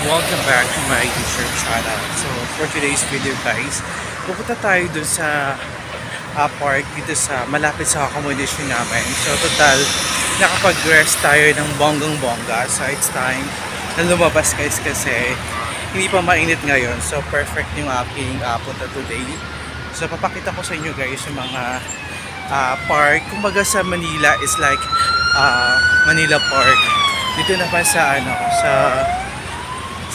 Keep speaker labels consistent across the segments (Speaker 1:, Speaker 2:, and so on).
Speaker 1: welcome back to my YouTube channel. So for today's video guys, pupunta tayo dun sa park dito sa malapit sa accommodation namin. So total, nakapag-rest tayo ng bonggang-bongga. So it's time na lumabas guys kasi hindi pa mainit ngayon. So perfect yung aking punta today. So papakita ko sa inyo guys yung mga park. Kumbaga sa Manila is like Manila Park. Dito naman sa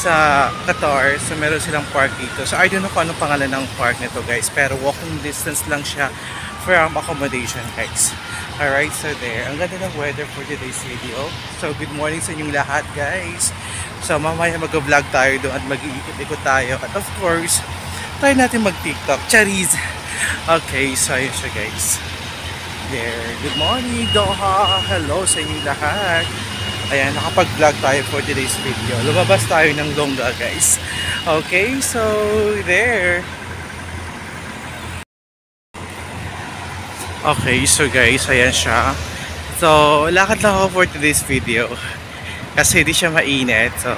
Speaker 1: sa Qatar, so meron silang park dito. So I don't know kung anong pangalan ng park nito guys, pero walking distance lang siya from accommodation guys. Alright, so there. Ang ganda ng weather for today's video. So good morning sa inyong lahat guys. So mamaya mag-vlog tayo doon at mag-iikot-ikot tayo. At of course, try natin mag-TikTok. Charis! Okay, so ayun siya guys. There. Good morning Doha! Hello sa inyong lahat. Ayan, nakapag-vlog tayo for today's video. Lumabas tayo ng Longga guys. Okay, so there. Okay, so guys, ayan siya. So, lakad lang ako for today's video. Kasi hindi siya mainit. So,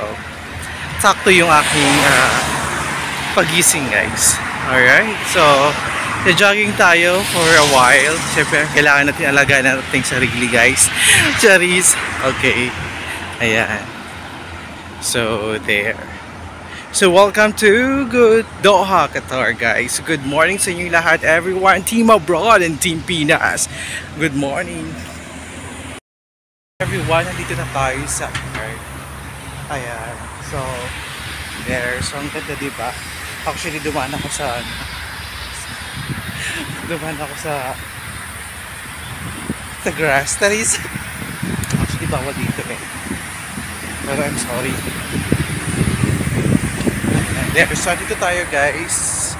Speaker 1: sakto yung aking pagising guys. Alright, so jogging tayo for a while. Siyempre, kailangan natin alagaan natin sarili guys. Charis! Okay. Ayan. So, there. So, welcome to good Doha, Qatar guys. Good morning sa inyo lahat, everyone. Team abroad and Team Pinas. Good morning. Everyone, nandito na tayo sa park. Ayan. So, there. So, ang ganda diba? Actually, dumaan ako sa grass. Taris. Actually, bawal dito eh. Pero I'm sorry. There, so dito tayo guys.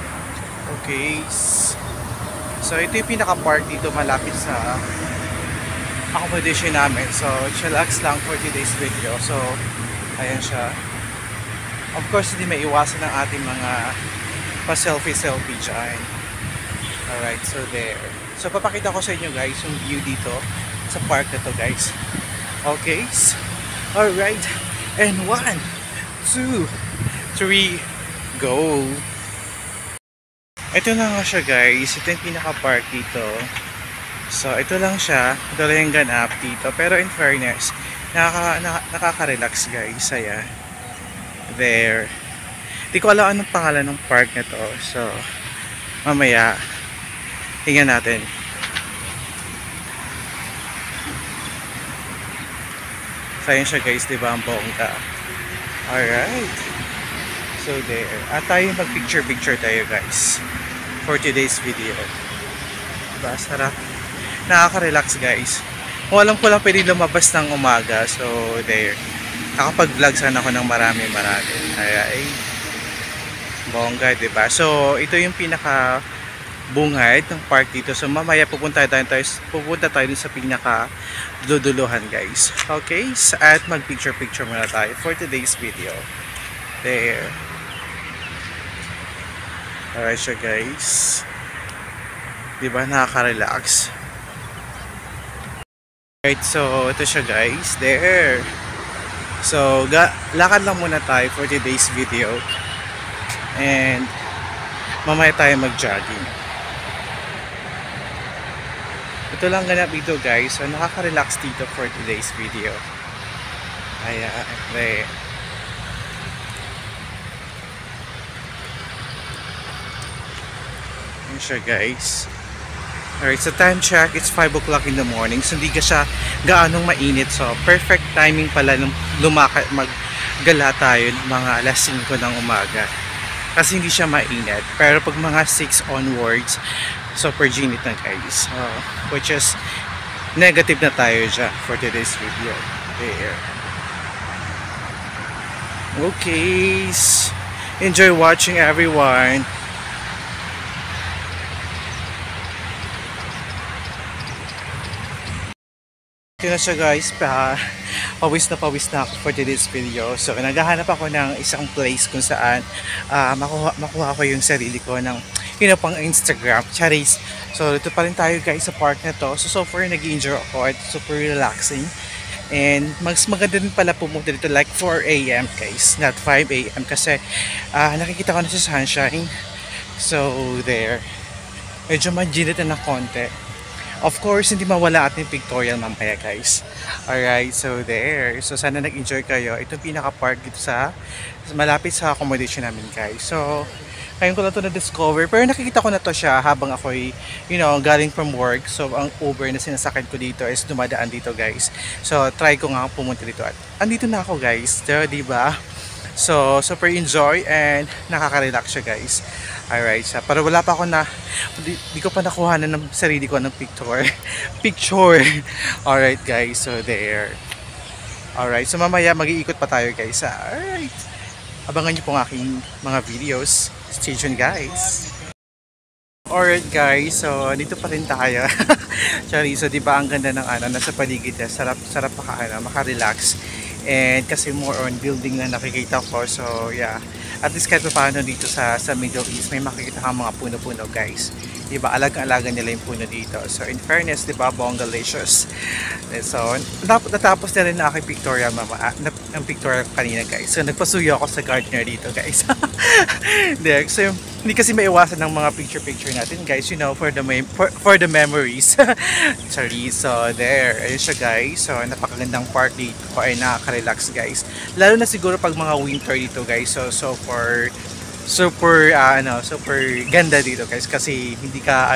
Speaker 1: Okay. So ito yung pinaka-park dito malapit sa accommodation namin. So chillax lang for today's video. So ayan siya. Of course hindi maiwasan ng ating mga pa-selfie dyan. Alright, so there. So papakita ko sa inyo guys yung view dito sa park na to guys. Okay. Alright, and 1, 2, 3, go! Ito na nga siya guys, ito yung pinaka-park dito. So ito lang siya, ito lang yung ganap dito. Pero in fairness, nakaka-relax guys, ayan. There. Hindi ko alam anong pangalan ng park na to. So, mamaya, tingnan natin. So yun siya guys, diba ang bongga. Alright. So there. At tayo mag-picture tayo guys for today's video. Diba? Sarap. Nakaka-relax guys. Kung alam ko lang pwede lumabas ng umaga. So there. Nakapag-vlog sana ako ng marami. Alright. Bongga, diba? So ito yung pinaka bungad ng park dito. So mamaya pupunta tayo dun sa pinaka duduluhan guys. Okay? At mag picture muna tayo for today's video. There. Alright siya guys. Diba nakaka-relax? Alright, so ito siya guys. There. So lakad lang muna tayo for today's video. And mamaya tayo mag-jogging. Ito lang ganap dito guys. So nakaka-relax dito for today's video. Ayan. There. Ayan siya guys. Alright, so time check. It's 5 o'clock in the morning. So hindi ka siya gaanong mainit. So perfect timing pala nung maggala tayo ng mga alas 5 ng umaga. Kasi hindi siya mainit. Pero pag mga 6 onwards, super ginit na guys. Which is negative na tayo dyan for today's video. There. Okay. Enjoy watching everyone. Ito na siya guys. Pawis na ako for today's video. So naghahanap ako ng isang place kung saan makuha ko yung sarili ko ng pang Instagram. Charis. So dito pa rin tayo guys sa park na to. So far nag-enjoy ako at super relaxing. And mas maganda din pala pumunta dito like 4 a.m. guys, not 5 a.m. kasi nakikita ko na sa sunshine. So there, medyo maginit na ng konti. Of course, hindi mawala ating pictorial mamaya guys. Alright, so there. So sana nag-enjoy kayo. Ito pinaka-park dito sa malapit sa accommodation namin guys. So ngayon ko lang ito na-discover. Pero nakikita ko na to siya habang ako'y, galing from work. So ang Uber na sinasakyan ko dito is dumadaan dito guys. So try ko nga pumunta dito. At andito na ako guys. Diba? So super enjoy and nakaka-relax siya guys. Alright, so, pero wala pa ako di ko pa nakuha na ng sarili ko ng picture. Alright guys, so there. Alright, so mamaya mag-iikot pa tayo guys. Alright, abangan nyo po ang aking mga videos. Stay tuned guys. Alright guys, so dito pa rin tayo. Sorry, so diba ang ganda ng nasa paligid na sarap maka-relax. And kasi more on building na nakikita ko, so yeah. At least kahit paano dito sa Middle East may makikita kang mga puno-puno guys. Diba, alaga nila yung puno dito. So in fairness, diba, bonggalicious. So natapos na rin na aking pictorial ng pictorial kanina guys. So nagpasuyo ako sa gardener dito guys. There, so hindi kasi maiwasan ng mga picture natin guys, for the memories. Sorry, so there, ayun siya guys. So napakagandang park dito ay nakaka-relax guys. Lalo na siguro pag mga winter dito guys. So super ganda dito guys kasi hindi ka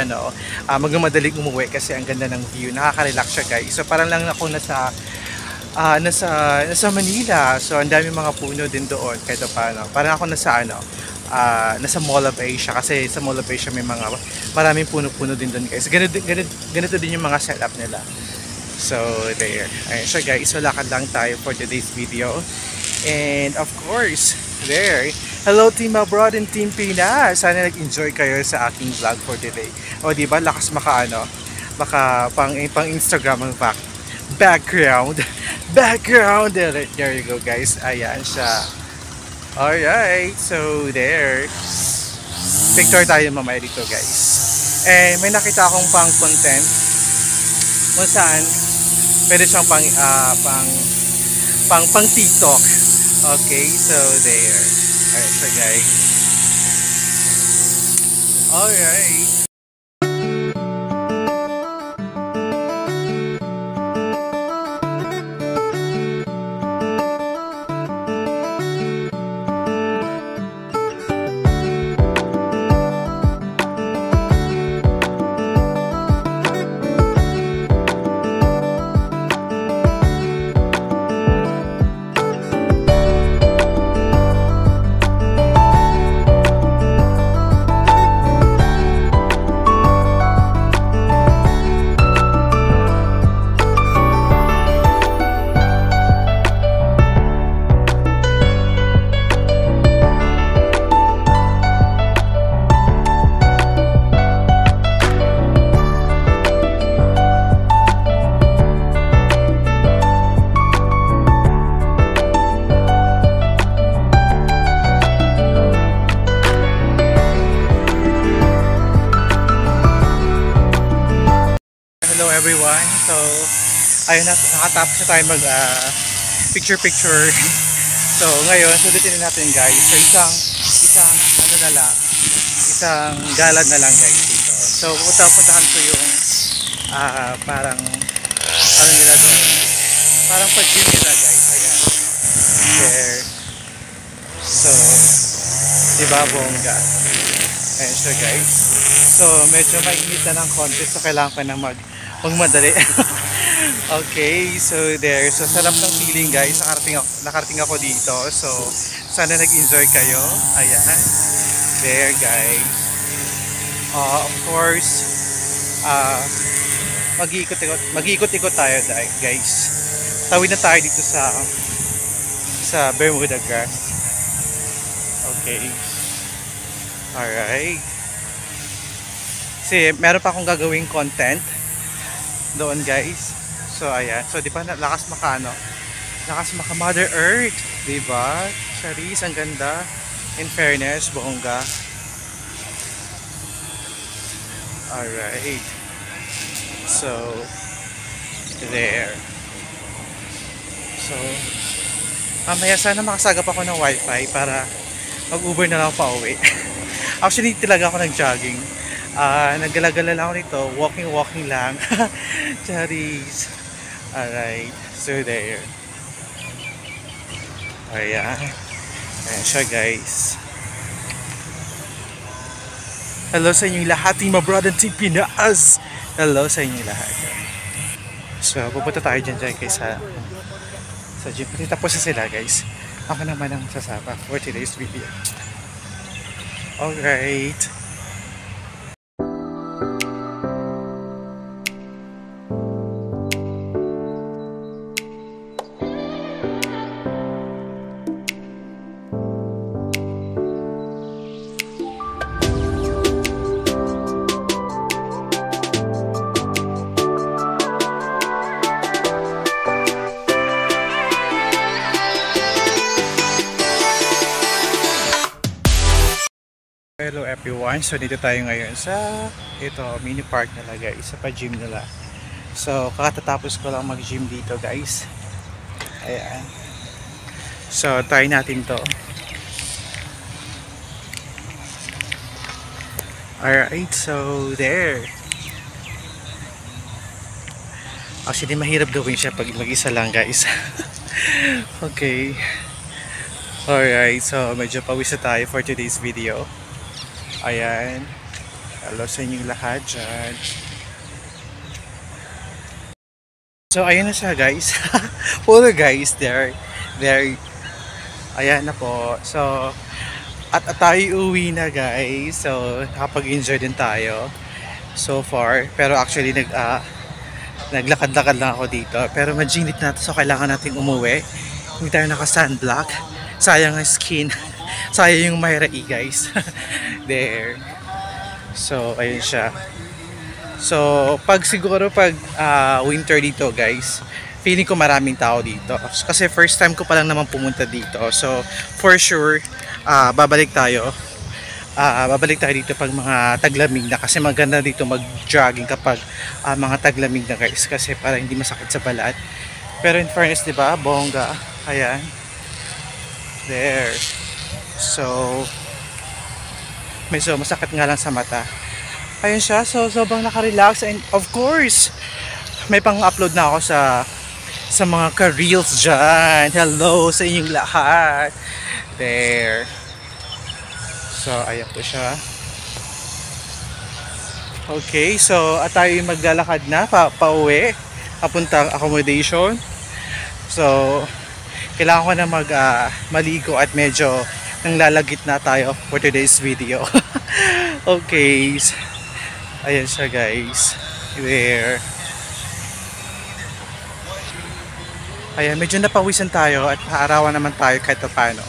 Speaker 1: magmamadaling umuwi kasi ang ganda ng view, nakaka-relax siya guys. So parang lang ako nasa Manila. So ang dami mga puno din doon kahit paano. Parang ako nasa Mall of Asia kasi sa Mall of Asia may maraming puno-puno din doon guys. Ganito din yung mga setup nila. So there, ayun siya guys. So lakad lang tayo for today's video. And of course, there, hello Team Abroad and Team Pinas. Sana nag-enjoy kayo sa aking vlog for today. O diba, lakas pang Instagram ang background. There you go guys. Ayan siya. Alright, so there. Picture tayo mamaya dito guys. And may nakita akong pang content kung saan pwede siyang pang TikTok. Okay, so there. Alright, so guys. Alright. Hello everyone. So ayun na, nakatapos na tayo mag picture. So ngayon, sulitin na natin guys. So isang galad na lang guys dito. So puntahan ko yung parang nila doon. Parang pag-gym nila guys. Ayan. There. So diba, bongga. Ayan siya guys. So medyo mainit na ng konti, so kailangan pa na magmadali. Okay, so there. So sarap ng feeling guys. Nakarating ako dito. So sana nag-enjoy kayo. Ayan. There guys. Of course, mag-iikot-ikot tayo guys. Tawid na tayo dito sa Bermuda Grass. Okay. Alright. Kasi meron pa akong gagawing content doon guys. So ayan. So di ba lakas maka Mother Earth, di ba? Charis, ang ganda. In fairness, bongga. Alright. So there. So, mamaya sana makasagap ako ng wifi para mag-Uber na lang pa uwi. Actually, talaga ako nag-jogging. Naggalagala lang ako nito. Walking lang. Charis. Alright. So, there. Ayan. Ayan siya, guys. Hello sa inyong lahat, Team Abroad and Team Pinas. Hello sa inyong lahat. So, pupunta tayo dyan guys sa gym. Pati tapos na sila guys. Ako naman ang sasama for today's video. Alright. Hello everyone, so dito tayo ngayon sa mini park nila guys, sa pa-gym nila. So kakatapos ko lang mag-gym dito guys. Ayan. So try natin to. Alright, so there. Actually mahirap gawin siya pag mag-isa lang guys. Okay. Alright, so medyo pawis na tayo for today's video. Ayan. Hello sa inyong lahat dyan. So, ayan na siya guys. Puro guys, there. Ayan na po. So, at tayo uwi na guys. So, nakapag-enjoy din tayo so far. Pero actually, naglakad-lakad lang ako dito. Pero majinit na to, so kailangan natin umuwi. Hindi tayo naka-sunblock. Sayang ang skin. Sayang yung Myra-E guys. There. So, ayun siya. So, siguro pag winter dito guys, feeling ko maraming tao dito. Kasi first time ko pa lang naman pumunta dito. So, for sure, babalik tayo. Babalik tayo dito pag mga taglamig na. Kasi maganda dito mag-jogging kapag mga taglamig na guys. Kasi para hindi masakit sa balat. Pero in fairness, diba? Bongga. Ayan. There. So, medyo masakit nga lang sa mata. Ayun siya, so sobrang naka-relax. And of course, may pang-upload na ako sa mga ka-reels dyan. Hello sa inyong lahat. There. So, ayan po siya. Okay, so at tayo maglalakad na pauwi, papuntang accommodation. So, kailangan ko na maligo at medyo nanglalagit na tayo for today's video. Okay. Ayan siya guys. There. Ayan, medyo napawisan tayo at paarawan naman tayo kahit paano.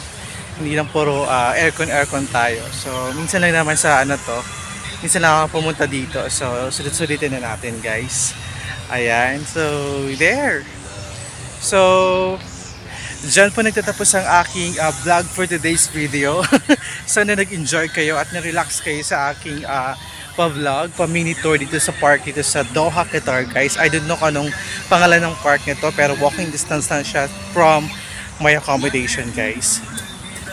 Speaker 1: Hindi lang puro aircon tayo. So, minsan lang naman sa minsan lang ako pumunta dito. So, sulit-sulitin na natin guys. Ayan. So, there. So, diyan po nagtatapos ang aking vlog for today's video. Sana nag-enjoy kayo at na-relax kayo sa aking pa-vlog, pa-mini tour dito sa park dito sa Doha, Qatar guys. I don't know kung anong pangalan ng park nito pero walking distance lang siya from my accommodation guys.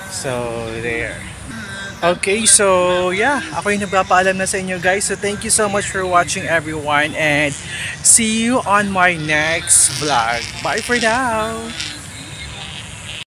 Speaker 1: So, there. Okay, so yeah, ako yung nagpapaalam na sa inyo guys. So thank you so much for watching everyone and see you on my next vlog. Bye for now!